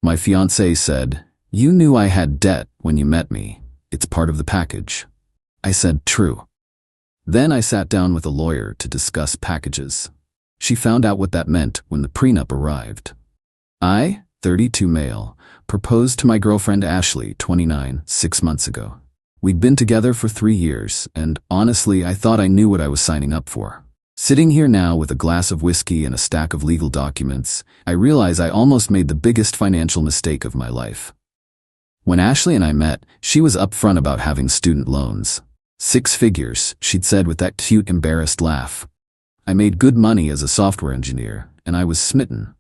My fiancée said, "You knew I had debt when you met me. It's part of the package." I said, "True." Then I sat down with a lawyer to discuss packages. She found out what that meant when the prenup arrived. I, 32 male, proposed to my girlfriend Ashley, 29, 6 months ago. We'd been together for 3 years, and honestly, I thought I knew what I was signing up for. Sitting here now with a glass of whiskey and a stack of legal documents, I realize I almost made the biggest financial mistake of my life. When Ashley and I met, she was upfront about having student loans. 6 figures, she'd said with that cute, embarrassed laugh. I made good money as a software engineer, and I was smitten.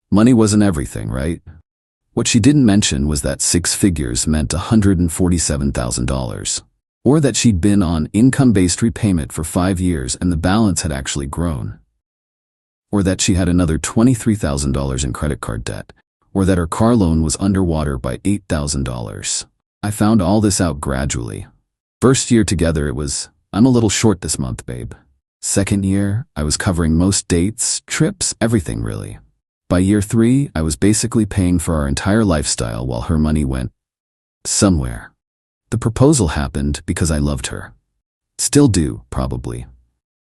Money wasn't everything, right? What she didn't mention was that 6 figures meant $147,000. Or that she'd been on income-based repayment for 5 years and the balance had actually grown. Or that she had another $23,000 in credit card debt. Or that her car loan was underwater by $8,000. I found all this out gradually. First year together it was, "I'm a little short this month, babe." Second year, I was covering most dates, trips, everything really. By year 3, I was basically paying for our entire lifestyle while her money went somewhere. The proposal happened because I loved her. Still do, probably.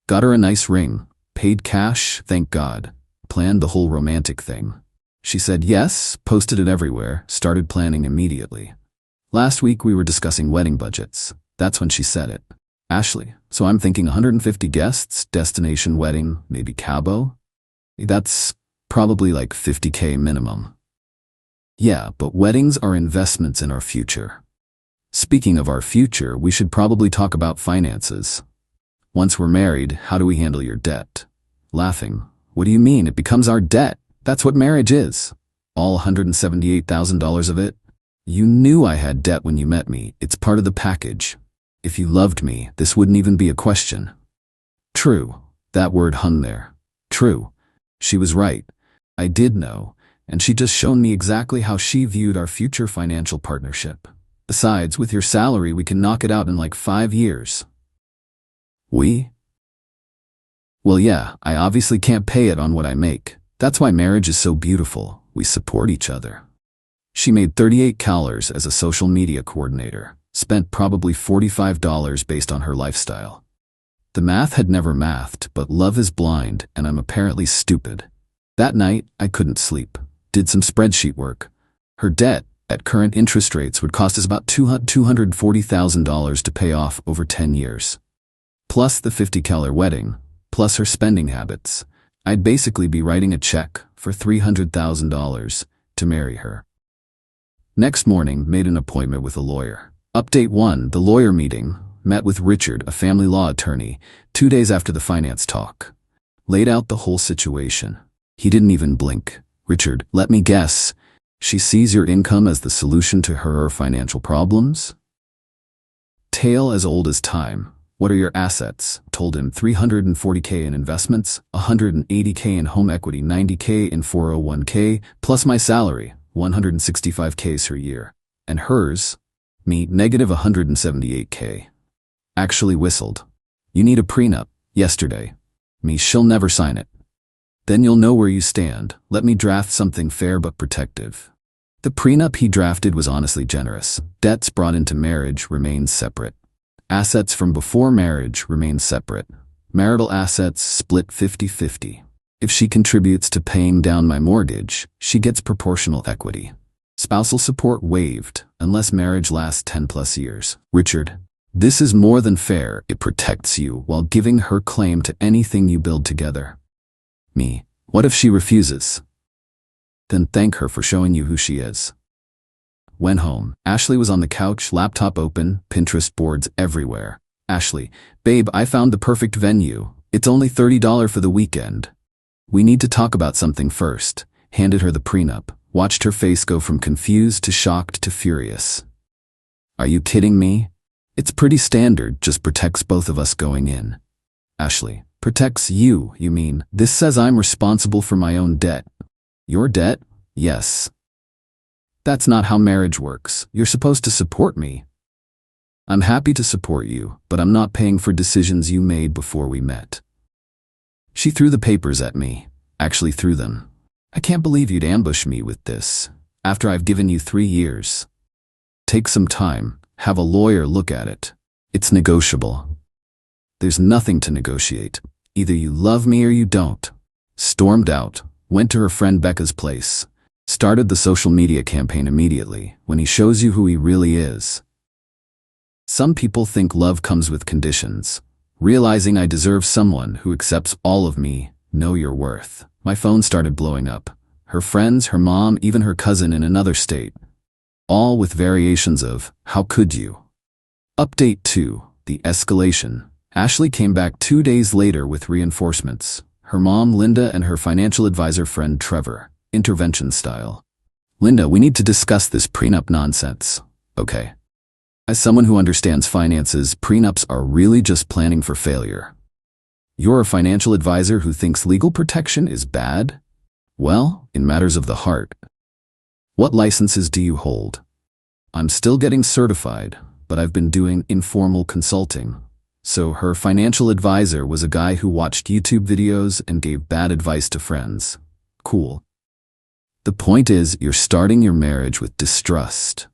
Got her a nice ring, paid cash, thank God, planned the whole romantic thing. She said yes, posted it everywhere, started planning immediately. Last week we were discussing wedding budgets. That's when she said it. "Ashley, so I'm thinking 150 guests, destination wedding, maybe Cabo? That's probably like $50K minimum." Yeah, but weddings are investments in our future. Speaking of our future, we should probably talk about finances. Once we're married, how do we handle your debt? Laughing. What do you mean? It becomes our debt. That's what marriage is. All $178,000 of it? You knew I had debt when you met me. It's part of the package. If you loved me, this wouldn't even be a question. True. That word hung there. True. She was right. I did know, and she just shown me exactly how she viewed our future financial partnership. Besides, with your salary, we can knock it out in like 5 years. We? Well, yeah, I obviously can't pay it on what I make. That's why marriage is so beautiful. We support each other. She made $38 as a social media coordinator, spent probably $45 based on her lifestyle. The math had never mathed, but love is blind, and I'm apparently stupid. That night, I couldn't sleep. Did some spreadsheet work. Her debt, at current interest rates, would cost us about $240,000 to pay off over 10 years. Plus the $50K wedding, plus her spending habits. I'd basically be writing a check for $300,000 to marry her. Next morning, made an appointment with a lawyer. Update 1, the lawyer meeting. Met with Richard, a family law attorney, 2 days after the finance talk. Laid out the whole situation. He didn't even blink. "Richard, let me guess. She sees your income as the solution to her financial problems?" Tale as old as time. "What are your assets?" Told him $340K in investments, $180K in home equity, $90K in 401K, plus my salary, $165K per year. And hers? Me, negative $178K. Actually whistled. "You need a prenup, yesterday." Me, "She'll never sign it." "Then you'll know where you stand. Let me draft something fair but protective." The prenup he drafted was honestly generous. Debts brought into marriage remain separate. Assets from before marriage remain separate. Marital assets split 50-50. If she contributes to paying down my mortgage, she gets proportional equity. Spousal support waived, unless marriage lasts 10+ years. Richard, this is more than fair. It protects you while giving her claim to anything you build together. Me, what if she refuses? Then thank her for showing you who she is. Went home. Ashley was on the couch, laptop open, Pinterest boards everywhere. Ashley, "Babe, I found the perfect venue. It's only $30 for the weekend. We need to talk about something first." Handed her the prenup. Watched her face go from confused to shocked to furious. "Are you kidding me? It's pretty standard, just protects both of us going in." Ashley, "Protects you, you mean? This says I'm responsible for my own debt." "Your debt? Yes. That's not how marriage works. You're supposed to support me." "I'm happy to support you, but I'm not paying for decisions you made before we met." She threw the papers at me. Actually threw them. "I can't believe you'd ambush me with this. After I've given you 3 years. Take some time, have a lawyer look at it. It's negotiable. There's nothing to negotiate. Either you love me or you don't. Stormed out, went to her friend Becca's place. Started the social media campaign immediately, when he shows you who he really is. Some people think love comes with conditions. Realizing I deserve someone who accepts all of me, know your worth. My phone started blowing up. Her friends, her mom, even her cousin in another state. All with variations of, how could you? Update 2, the escalation. Ashley came back 2 days later with reinforcements. Her mom, Linda, and her financial advisor friend, Trevor. Intervention style. Linda, we need to discuss this prenup nonsense. Okay. As someone who understands finances, prenups are really just planning for failure. You're a financial advisor who thinks legal protection is bad? Well, in matters of the heart. What licenses do you hold? I'm still getting certified, but I've been doing informal consulting. So her financial advisor was a guy who watched YouTube videos and gave bad advice to friends. Cool. The point is, you're starting your marriage with distrust.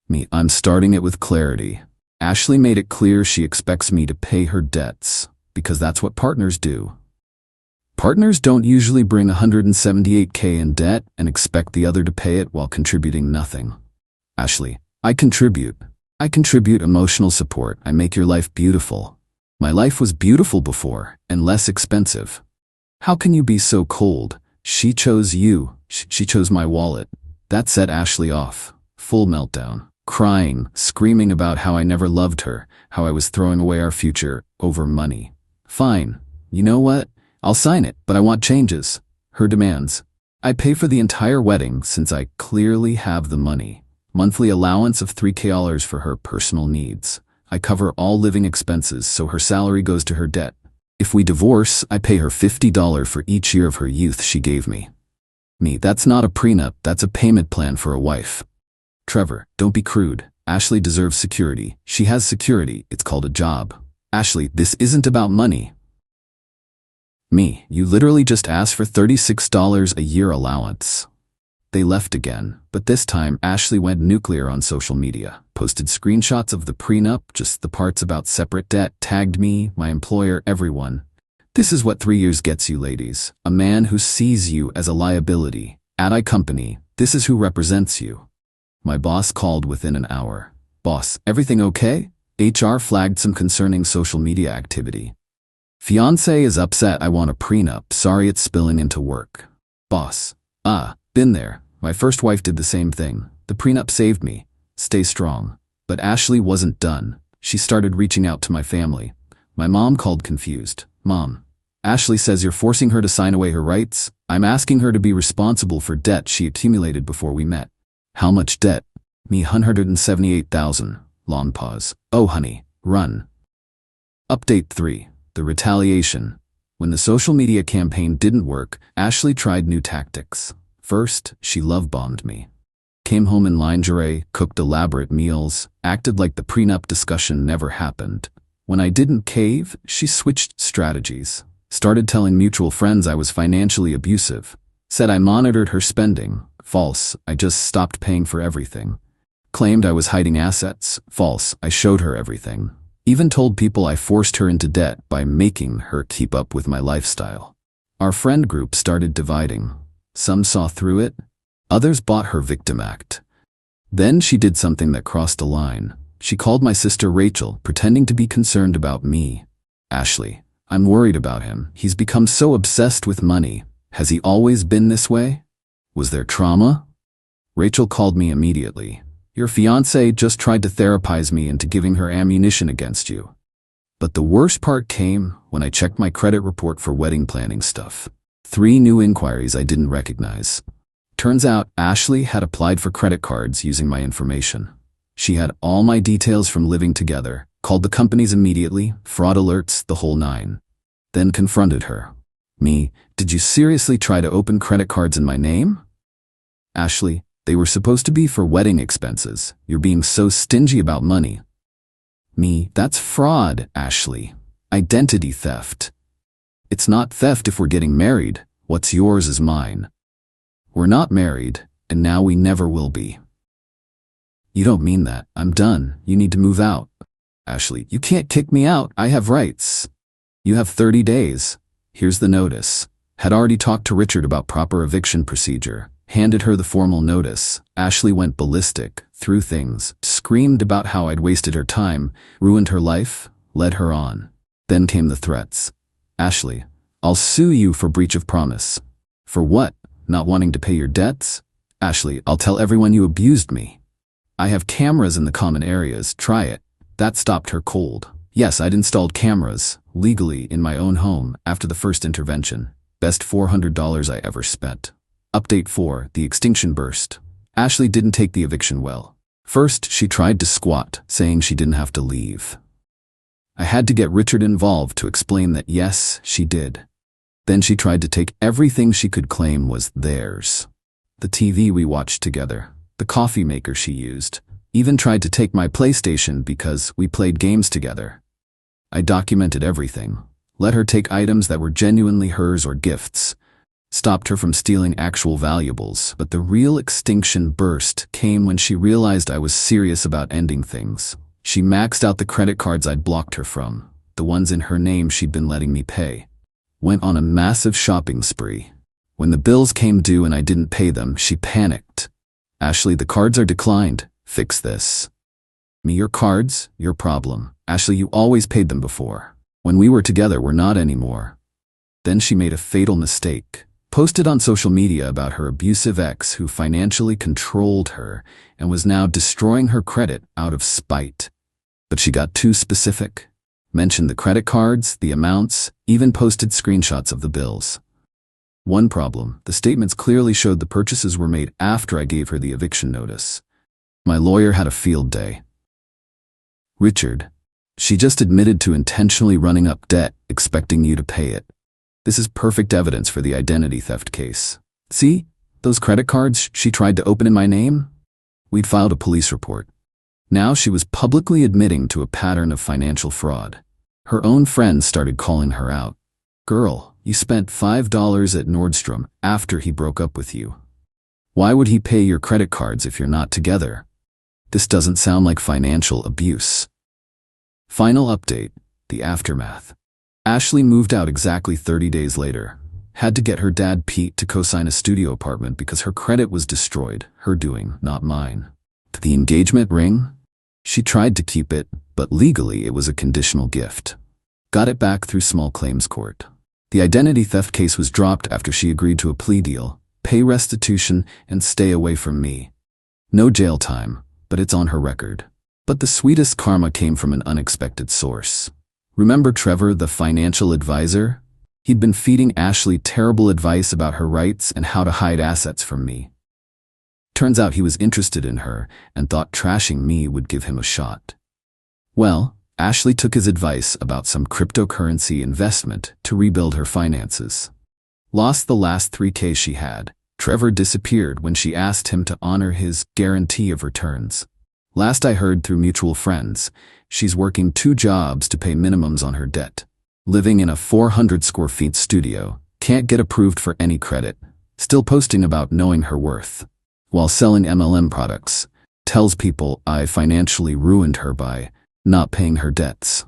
Me, I'm starting it with clarity. Ashley made it clear she expects me to pay her debts, because that's what partners do. Partners don't usually bring $178K in debt and expect the other to pay it while contributing nothing. Ashley, I contribute. I contribute emotional support. I make your life beautiful. My life was beautiful before, and less expensive. How can you be so cold? She chose you. She chose my wallet. That set Ashley off. Full meltdown. Crying, screaming about how I never loved her, how I was throwing away our future over money. Fine. You know what? I'll sign it, but I want changes. Her demands. I pay for the entire wedding since I clearly have the money. Monthly allowance of $3K for her personal needs. I cover all living expenses so her salary goes to her debt. If we divorce, I pay her $50 for each year of her youth she gave me. Me, that's not a prenup, that's a payment plan for a wife. Trevor, don't be crude. Ashley deserves security. She has security, it's called a job. Ashley, this isn't about money. Me, you literally just asked for $36 a year allowance. They left again, but this time Ashley went nuclear on social media, posted screenshots of the prenup, just the parts about separate debt, tagged me, my employer, everyone. This is what 3 years gets you, ladies. A man who sees you as a liability. AITA company, this is who represents you. My boss called within an hour. Boss, everything okay? HR flagged some concerning social media activity. Fiancée is upset I want a prenup, sorry it's spilling into work. Boss, been there. My first wife did the same thing. The prenup saved me. Stay strong. But Ashley wasn't done. She started reaching out to my family. My mom called confused. Mom, Ashley says you're forcing her to sign away her rights. I'm asking her to be responsible for debt she accumulated before we met. How much debt? Me, $178,000. Long pause. Oh honey, run. Update 3. The retaliation. When the social media campaign didn't work, Ashley tried new tactics. First, she love-bombed me. Came home in lingerie, cooked elaborate meals, acted like the prenup discussion never happened. When I didn't cave, she switched strategies. Started telling mutual friends I was financially abusive. Said I monitored her spending. False, I just stopped paying for everything. Claimed I was hiding assets. False, I showed her everything. Even told people I forced her into debt by making her keep up with my lifestyle. Our friend group started dividing. Some saw through it. Others bought her victim act. Then she did something that crossed a line. She called my sister Rachel, pretending to be concerned about me. Ashley, I'm worried about him. He's become so obsessed with money. Has he always been this way? Was there trauma? Rachel called me immediately. Your fiancé just tried to therapize me into giving her ammunition against you. But the worst part came when I checked my credit report for wedding planning stuff. 3 new inquiries I didn't recognize. Turns out Ashley had applied for credit cards using my information. She had all my details from living together, called the companies immediately, fraud alerts, the whole 9. Then confronted her. Me, did you seriously try to open credit cards in my name? Ashley, they were supposed to be for wedding expenses. You're being so stingy about money. Me, that's fraud, Ashley. Identity theft. It's not theft if we're getting married. What's yours is mine. We're not married. and now we never will be. You don't mean that. I'm done. You need to move out. Ashley, you can't kick me out. I have rights. You have 30 days. Here's the notice. Had already talked to Richard about proper eviction procedure. Handed her the formal notice. Ashley went ballistic, threw things, screamed about how I'd wasted her time, ruined her life, led her on. Then came the threats. Ashley, I'll sue you for breach of promise. For what? Not wanting to pay your debts? Ashley, I'll tell everyone you abused me. I have cameras in the common areas. Try it. That stopped her cold. Yes, I'd installed cameras, legally, in my own home after the first intervention. Best $400 I ever spent. Update 4, the extinction burst. Ashley didn't take the eviction well. First, she tried to squat, saying she didn't have to leave. I had to get Richard involved to explain that yes, she did. Then she tried to take everything she could claim was theirs. The TV we watched together, the coffee maker she used, even tried to take my PlayStation because we played games together. I documented everything, let her take items that were genuinely hers or gifts, stopped her from stealing actual valuables, but the real extinction burst came when she realized I was serious about ending things. She maxed out the credit cards I'd blocked her from, the ones in her name she'd been letting me pay. Went on a massive shopping spree. When the bills came due and I didn't pay them, she panicked. Ashley, the cards are declined. Fix this. Me, your cards? Your problem. Ashley, you always paid them before. When we were together, we're not anymore. Then she made a fatal mistake. Posted on social media about her abusive ex who financially controlled her and was now destroying her credit out of spite. But she got too specific. Mentioned the credit cards, the amounts, even posted screenshots of the bills. One problem, the statements clearly showed the purchases were made after I gave her the eviction notice. My lawyer had a field day. Richard, she just admitted to intentionally running up debt, expecting you to pay it. This is perfect evidence for the identity theft case. See, those credit cards she tried to open in my name? We'd filed a police report. Now she was publicly admitting to a pattern of financial fraud. Her own friends started calling her out. Girl, you spent $5 at Nordstrom after he broke up with you. Why would he pay your credit cards if you're not together? This doesn't sound like financial abuse. Final update, the aftermath. Ashley moved out exactly 30 days later. Had to get her dad Pete to co-sign a studio apartment because her credit was destroyed, her doing, not mine. The engagement ring? She tried to keep it, but legally it was a conditional gift. Got it back through small claims court. The identity theft case was dropped after she agreed to a plea deal, pay restitution, and stay away from me. No jail time, but it's on her record. But the sweetest karma came from an unexpected source. Remember Trevor, the financial advisor? He'd been feeding Ashley terrible advice about her rights and how to hide assets from me. Turns out he was interested in her and thought trashing me would give him a shot. Well, Ashley took his advice about some cryptocurrency investment to rebuild her finances. Lost the last $3,000 she had. Trevor disappeared when she asked him to honor his guarantee of returns. Last I heard through mutual friends, she's working 2 jobs to pay minimums on her debt. Living in a 400 square feet studio, can't get approved for any credit, still posting about knowing her worth. While selling MLM products, tells people I financially ruined her by not paying her debts.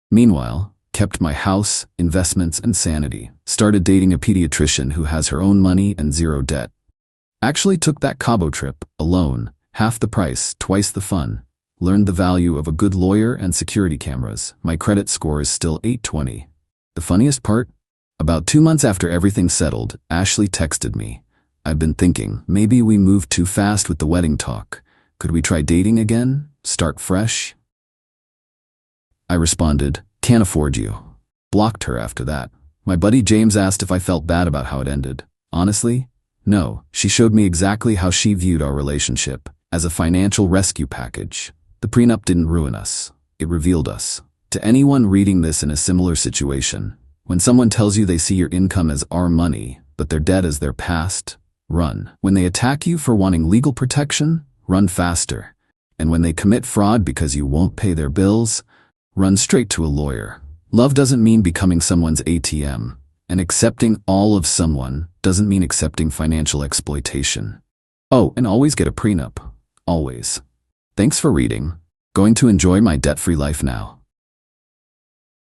Meanwhile, kept my house, investments, and sanity. Started dating a pediatrician who has her own money and 0 debt. Actually took that Cabo trip, alone, half the price, twice the fun. Learned the value of a good lawyer and security cameras. My credit score is still 820. The funniest part? About 2 months after everything settled, Ashley texted me. I've been thinking, maybe we moved too fast with the wedding talk. Could we try dating again? Start fresh? I responded, can't afford you. Blocked her after that. My buddy James asked if I felt bad about how it ended. Honestly, no. She showed me exactly how she viewed our relationship, as a financial rescue package. The prenup didn't ruin us. It revealed us. To anyone reading this in a similar situation, when someone tells you they see your income as our money, but their debt as their past, run. When they attack you for wanting legal protection, run faster. And when they commit fraud because you won't pay their bills, run straight to a lawyer. Love doesn't mean becoming someone's ATM, and accepting all of someone doesn't mean accepting financial exploitation. Oh, and always get a prenup. Always. Thanks for reading. Going to enjoy my debt-free life now.